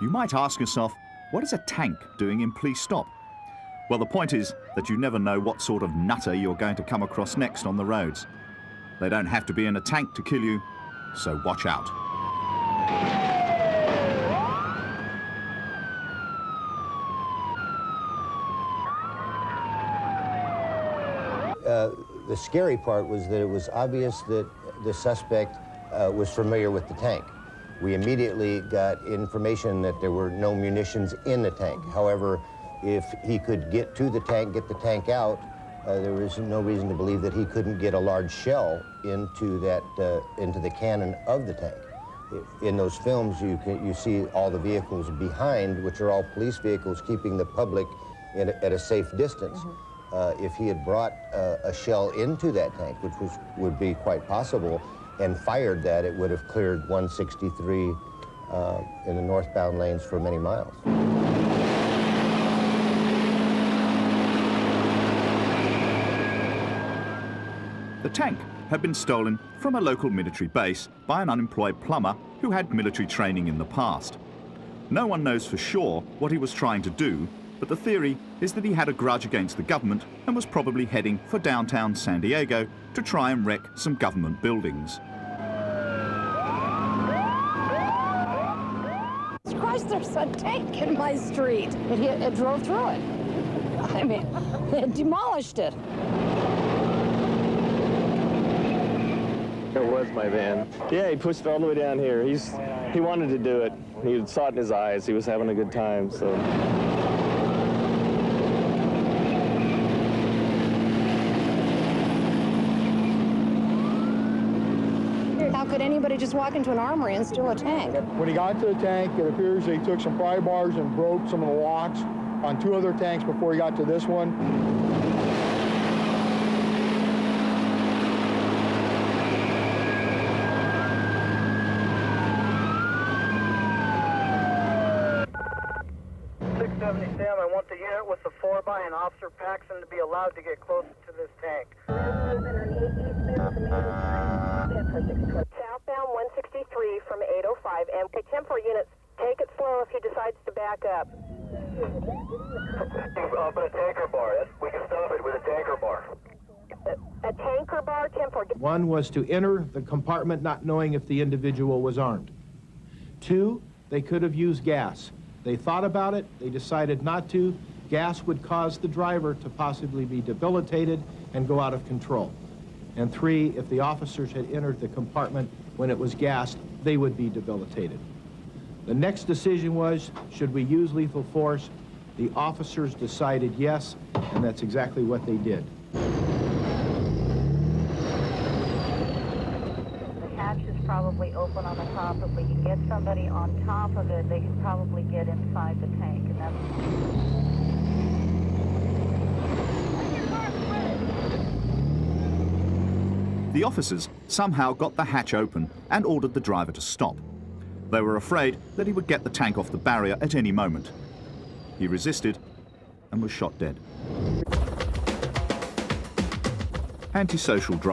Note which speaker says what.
Speaker 1: You might ask yourself, what is a tank doing in Please Stop? Well, the point is that you never know what sort of nutter you're going to come across next on the roads. They don't have to be in a tank to kill you, so watch out.
Speaker 2: The scary part was that it was obvious that the suspect was familiar with the tank. We immediately got information that there were no munitions in the tank. However, if he could get to the tank, get the tank out, there was no reason to believe that he couldn't get a large shell into the cannon of the tank. In those films, you see all the vehicles behind, which are all police vehicles, keeping the public at a safe distance. If he had brought a shell into that tank, which would be quite possible, and fired that, it would have cleared 163 in the northbound lanes for many miles.
Speaker 1: The tank had been stolen from a local military base by an unemployed plumber who had military training in the past. No one knows for sure what he was trying to do, but the theory is that he had a grudge against the government and was probably heading for downtown San Diego to try and wreck some government buildings.
Speaker 3: Christ, there's a tank in my street. It drove through it. I mean, it demolished it.
Speaker 4: It was my van. Yeah, he pushed it all the way down here. He wanted to do it. He saw it in his eyes. He was having a good time, so.
Speaker 3: How could anybody just walk into an armory and steal a tank?
Speaker 5: When he got to the tank, it appears that he took some pry bars and broke some of the locks on 2 other tanks before he got to this one.
Speaker 6: Sam, I want the unit with the 4x and Officer Paxson to be allowed to get closer to this tank.
Speaker 7: Southbound 163 from 805, and 10-4 units, take it slow if he decides to back up.
Speaker 6: Up in a tanker bar. We can stop it with a tanker bar.
Speaker 7: A tanker bar, 10-4.
Speaker 8: One was to enter the compartment not knowing if the individual was armed. 2, they could have used gas. They thought about it, they decided not to. Gas would cause the driver to possibly be debilitated and go out of control. And 3, if the officers had entered the compartment when it was gassed, they would be debilitated. The next decision was, should we use lethal force? The officers decided yes, and that's exactly what they did.
Speaker 9: Probably open on the top. If we can get somebody on top of it, they can probably get inside the tank, and that's...
Speaker 1: The officers somehow got the hatch open and ordered the driver to stop. They were afraid that he would get the tank off the barrier at any moment. He resisted and was shot dead. Antisocial driver.